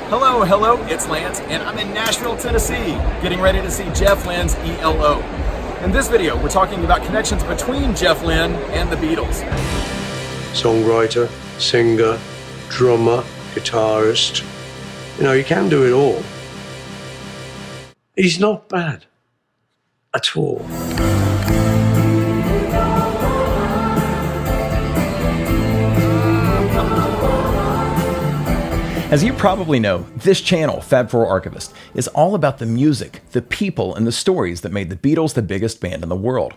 Hello, it's Lance, and I'm in Nashville, Tennessee, getting ready to see Jeff Lynne's ELO. In this video, we're talking about connections between Jeff Lynne and the Beatles. Songwriter, singer, drummer, guitarist. You can do it all. He's not bad at all. As you probably know, this channel, Fab Four Archivist, is all about the music, the people, and the stories that made the Beatles the biggest band in the world.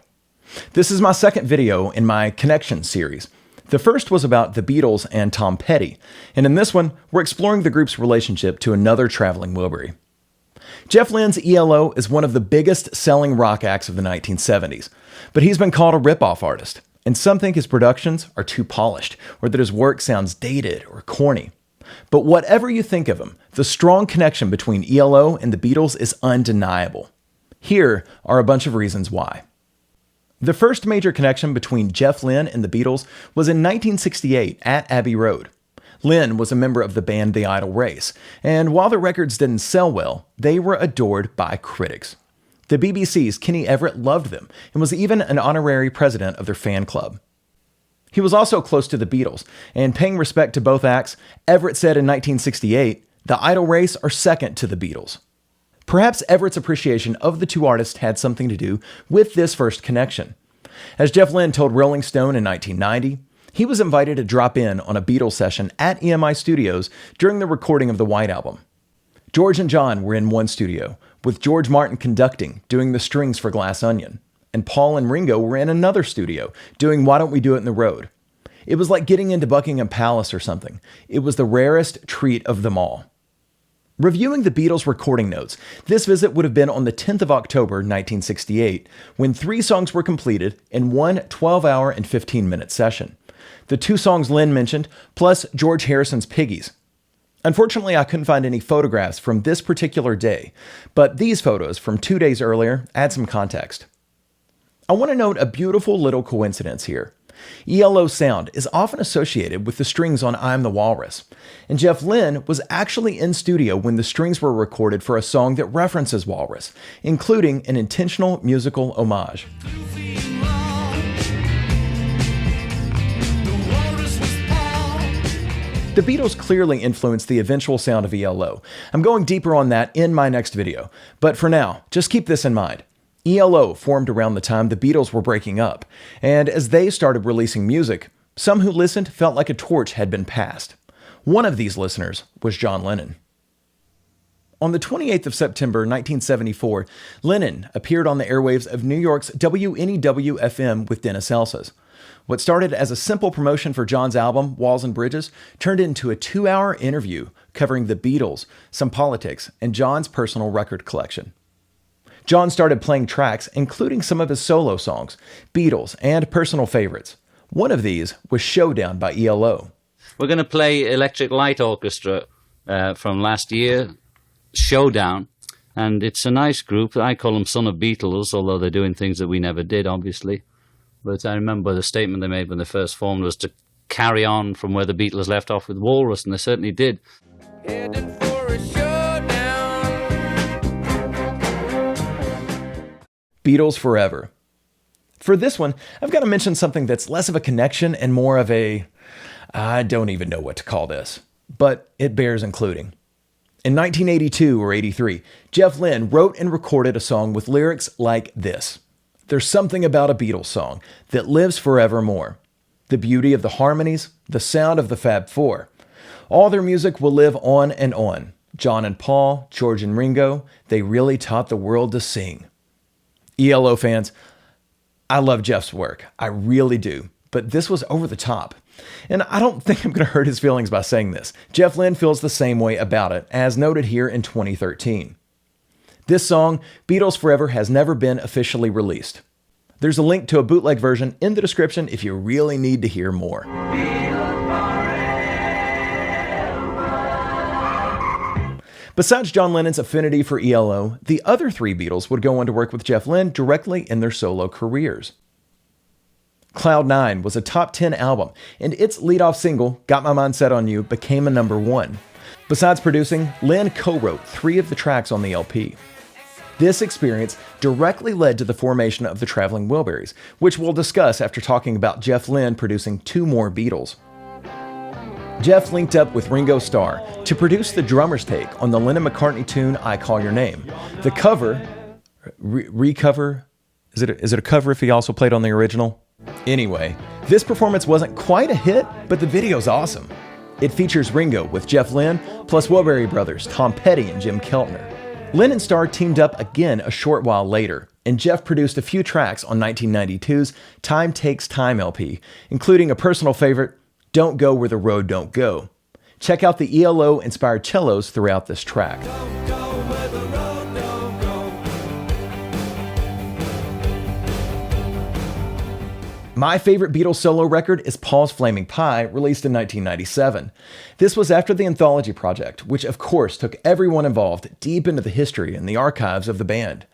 This is my second video in my Connections series. The first was about the Beatles and Tom Petty, and in this one, we're exploring the group's relationship to another traveling Wilbury. Jeff Lynne's ELO is one of the biggest selling rock acts of the 1970s, but he's been called a rip-off artist, and some think his productions are too polished, or that his work sounds dated or corny. But whatever you think of him, the strong connection between ELO and the Beatles is undeniable. Here are a bunch of reasons why. The first major connection between Jeff Lynne and the Beatles was in 1968 at Abbey Road. Lynne was a member of the band The Idle Race, and while the records didn't sell well, they were adored by critics. The BBC's Kenny Everett loved them and was even an honorary president of their fan club. He was also close to the Beatles, and paying respect to both acts, Everett said in 1968, "The Idle Race are second to the Beatles." Perhaps Everett's appreciation of the two artists had something to do with this first connection. As Jeff Lynne told Rolling Stone in 1990, he was invited to drop in on a Beatles session at EMI Studios during the recording of the White Album. George and John were in one studio, with George Martin conducting, doing the strings for Glass Onion. And Paul and Ringo were in another studio, doing Why Don't We Do It in the Road. It was like getting into Buckingham Palace or something. It was the rarest treat of them all. Reviewing the Beatles' recording notes, this visit would have been on the 10th of October, 1968, when 3 songs were completed in one 12-hour and 15-minute session. The 2 songs Lynne mentioned, plus George Harrison's Piggies. Unfortunately, I couldn't find any photographs from this particular day, but these photos from 2 days earlier add some context. I want to note a beautiful little coincidence here. ELO's sound is often associated with the strings on I'm the Walrus, and Jeff Lynne was actually in studio when the strings were recorded for a song that references Walrus, including an intentional musical homage. The Beatles clearly influenced the eventual sound of ELO. I'm going deeper on that in my next video, but for now, just keep this in mind. ELO formed around the time the Beatles were breaking up, and as they started releasing music, some who listened felt like a torch had been passed. One of these listeners was John Lennon. On the 28th of September 1974, Lennon appeared on the airwaves of New York's WNEW-FM with Dennis Elsas. What started as a simple promotion for John's album, Walls and Bridges, turned into a 2-hour interview covering the Beatles, some politics, and John's personal record collection. John started playing tracks, including some of his solo songs, Beatles, and personal favorites. One of these was Showdown by ELO. We're going to play Electric Light Orchestra from last year, Showdown, and it's a nice group. I call them Son of Beatles, although they're doing things that we never did, obviously. But I remember the statement they made when they first formed was to carry on from where the Beatles left off with Walrus, and they certainly did. Heading for a showdown. Beatles Forever. For this one, I've got to mention something that's less of a connection and more of a, I don't even know what to call this, but it bears including. In 1982 or 83, Jeff Lynne wrote and recorded a song with lyrics like this. There's something about a Beatles song that lives forevermore. The beauty of the harmonies, the sound of the Fab Four. All their music will live on and on. John and Paul, George and Ringo, they really taught the world to sing. ELO fans, I love Jeff's work. I really do. But this was over the top. And I don't think I'm going to hurt his feelings by saying this. Jeff Lynne feels the same way about it, as noted here in 2013. This song, Beatles Forever, has never been officially released. There's a link to a bootleg version in the description if you really need to hear more. Besides John Lennon's affinity for ELO, the other 3 Beatles would go on to work with Jeff Lynne directly in their solo careers. Cloud 9 was a top 10 album, and its lead-off single, Got My Mind Set on You, became a number 1. Besides producing, Lynne co-wrote 3 of the tracks on the LP. This experience directly led to the formation of the Traveling Wilburys, which we'll discuss after talking about Jeff Lynne producing 2 more Beatles. Jeff linked up with Ringo Starr to produce the drummer's take on the Lennon-McCartney tune I Call Your Name. The cover, recover, is it a cover if he also played on the original? Anyway, this performance wasn't quite a hit, but the video's awesome. It features Ringo with Jeff Lynne, plus Wilbury brothers Tom Petty and Jim Keltner. Lynne and Starr teamed up again a short while later, and Jeff produced a few tracks on 1992's Time Takes Time LP, including a personal favorite, Don't Go Where the Road Don't Go. Check out the ELO-inspired cellos throughout this track. My favorite Beatles solo record is Paul's Flaming Pie, released in 1997. This was after the Anthology project, which of course took everyone involved deep into the history and the archives of the band.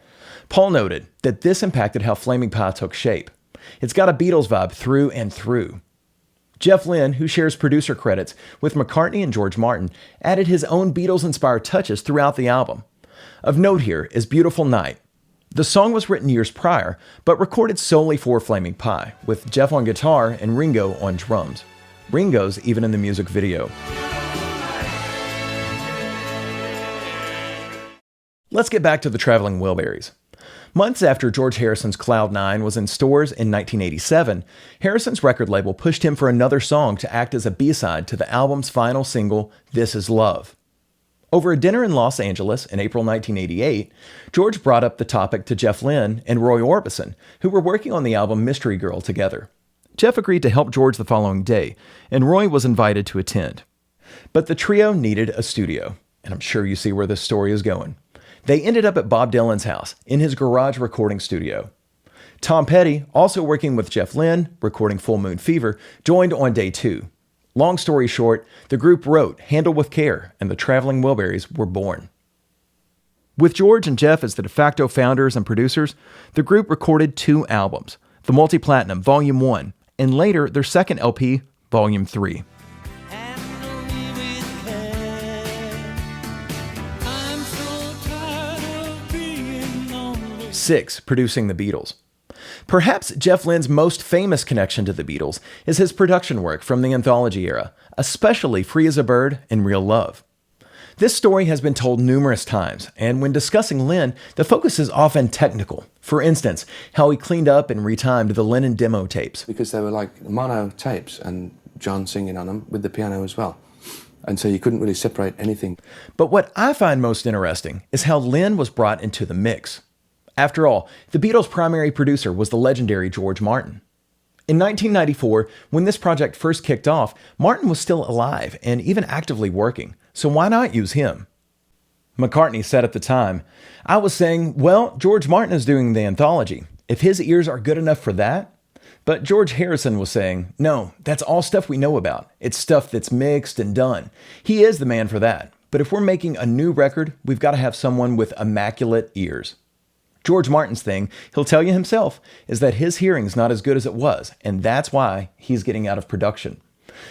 Paul noted that this impacted how Flaming Pie took shape. It's got a Beatles vibe through and through. Jeff Lynne, who shares producer credits with McCartney and George Martin, added his own Beatles-inspired touches throughout the album. Of note here is Beautiful Night. The song was written years prior, but recorded solely for Flaming Pie, with Jeff on guitar and Ringo on drums. Ringo's even in the music video. Let's get back to the Traveling Wilburys. Months after George Harrison's Cloud 9 was in stores in 1987, Harrison's record label pushed him for another song to act as a B-side to the album's final single, This Is Love. Over a dinner in Los Angeles in April 1988, George brought up the topic to Jeff Lynne and Roy Orbison, who were working on the album Mystery Girl together. Jeff agreed to help George the following day, and Roy was invited to attend. But the trio needed a studio, and I'm sure you see where this story is going. They ended up at Bob Dylan's house, in his garage recording studio. Tom Petty, also working with Jeff Lynne, recording Full Moon Fever, joined on day 2. Long story short, the group wrote Handle with Care, and the Traveling Wilburys were born. With George and Jeff as the de facto founders and producers, the group recorded 2 albums, the Multi-Platinum Volume 1, and later their second LP, Volume 3. 6, producing the Beatles. Perhaps Jeff Lynne's most famous connection to the Beatles is his production work from the Anthology era, especially Free as a Bird and Real Love. This story has been told numerous times, and when discussing Lynne, the focus is often technical. For instance, how he cleaned up and retimed the Lennon demo tapes. Because they were like mono tapes, and John singing on them with the piano as well. And so you couldn't really separate anything. But what I find most interesting is how Lynne was brought into the mix. After all, the Beatles' primary producer was the legendary George Martin. In 1994, when this project first kicked off, Martin was still alive and even actively working, so why not use him? McCartney said at the time, "I was saying, well, George Martin is doing the Anthology. If his ears are good enough for that?" But George Harrison was saying, "No, that's all stuff we know about. It's stuff that's mixed and done. He is the man for that. But if we're making a new record, we've got to have someone with immaculate ears." George Martin's thing, he'll tell you himself, is that his hearing's not as good as it was, and that's why he's getting out of production.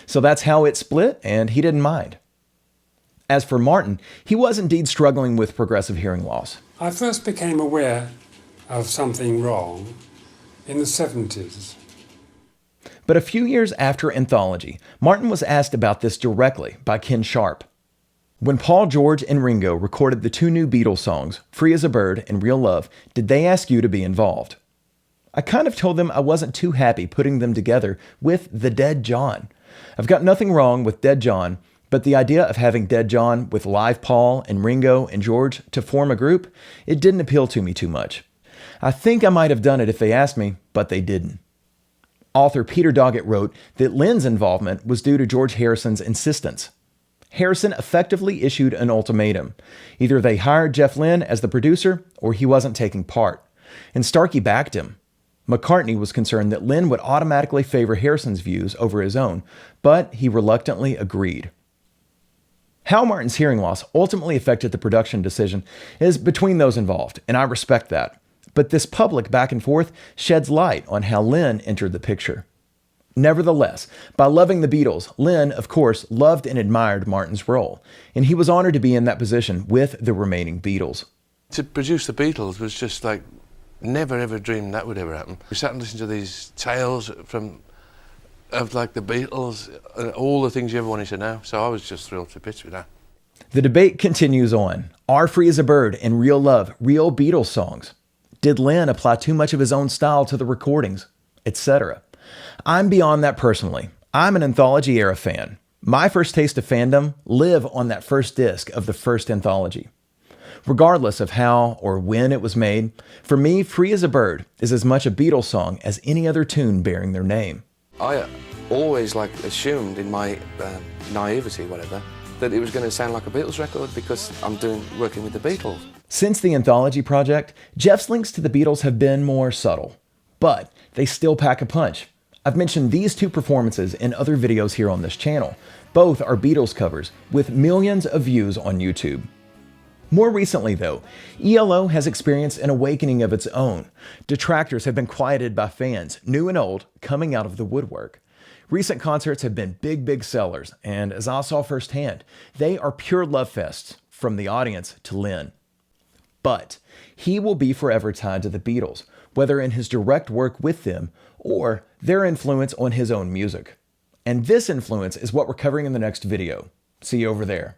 So that's how it split, and he didn't mind. As for Martin, he was indeed struggling with progressive hearing loss. I first became aware of something wrong in the 70s. But a few years after Anthology, Martin was asked about this directly by Ken Sharp. When Paul, George, and Ringo recorded the 2 new Beatles songs, Free as a Bird and Real Love, did they ask you to be involved? I kind of told them I wasn't too happy putting them together with the Dead John. I've got nothing wrong with Dead John, but the idea of having Dead John with live Paul and Ringo and George to form a group, it didn't appeal to me too much. I think I might have done it if they asked me, but they didn't. Author Peter Doggett wrote that Lynne's involvement was due to George Harrison's insistence. Harrison effectively issued an ultimatum. Either they hired Jeff Lynne as the producer, or he wasn't taking part. And Starkey backed him. McCartney was concerned that Lynne would automatically favor Harrison's views over his own, but he reluctantly agreed. How Martin's hearing loss ultimately affected the production decision is between those involved, and I respect that. But this public back and forth sheds light on how Lynne entered the picture. Nevertheless, by loving the Beatles, Lynne, of course, loved and admired Martin's role, and he was honored to be in that position with the remaining Beatles. To produce the Beatles was just like, never ever dreamed that would ever happen. We sat and listened to these tales of like the Beatles, and all the things you ever wanted to know, so I was just thrilled to bits with that. The debate continues on. Are Free as a Bird and Real Love real Beatles songs? Did Lynne apply too much of his own style to the recordings? Etc. I'm beyond that personally. I'm an Anthology era fan. My first taste of fandom live on that first disc of the first Anthology. Regardless of how or when it was made, for me, Free as a Bird is as much a Beatles song as any other tune bearing their name. I always assumed in my naivety, whatever, that it was going to sound like a Beatles record because I'm working with the Beatles. Since the Anthology project, Jeff's links to the Beatles have been more subtle, but they still pack a punch. I've mentioned these two performances in other videos here on this channel. Both are Beatles covers with millions of views on YouTube. More recently, though, ELO has experienced an awakening of its own. Detractors have been quieted by fans, new and old, coming out of the woodwork. Recent concerts have been big sellers, and as I saw firsthand, they are pure love fests from the audience to Lynne. But he will be forever tied to the Beatles, whether in his direct work with them or their influence on his own music. And this influence is what we're covering in the next video. See you over there.